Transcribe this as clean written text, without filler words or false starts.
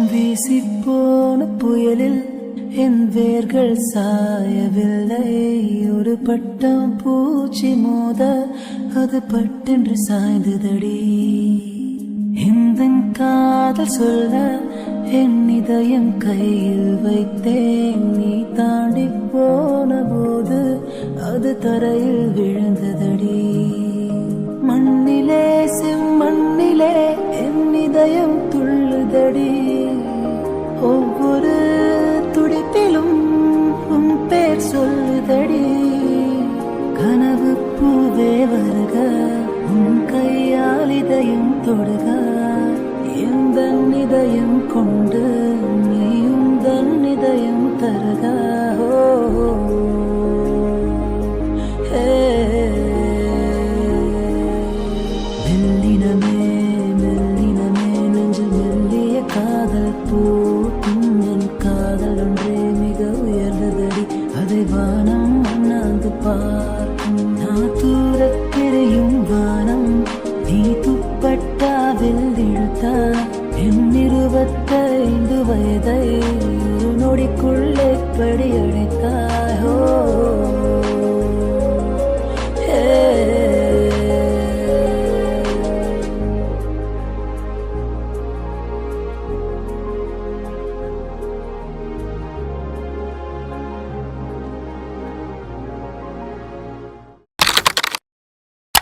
வீசிப்போன புயலில் என் வேர்கள் சாயவில்லை. ஒரு பட்டம் பூச்சி மோத அது பட்டென்று சாய்ந்ததடி. இந்த காதல் சொல்ல என் இதயம் கையில் வைத்தேன். நீ தாண்டி போன போது அது தரையில் விழுந்ததடி. மண்ணிலே செம்மண்ணிலே என் இதயம் துள்ளுதடி. ஒவ்வொரு துடிப்பிலும் உன் பேர் சொல்லுதடி. கனவு பூவே வருக, உன் கையால் இதயம் தொடுக. எந்த இதயம் கொண்டு நீ உந்தன் இதயம் தருக. மெல்லினமே மெல்லினமே நெஞ்சு மெல்லிய காதல் பூக்கும். என் காதல் ஒன்றே மிக உயர்ந்ததடி. அதை வானம் அண்ணாந்து பார்க்கும். நான் தூரத் தெரியும் வானம் நீ துப்பட்டாவில் இழுத்தா. என் 25 வயதை ஒரு நொடிக்குள்ளே படி அடைத்தாயோ.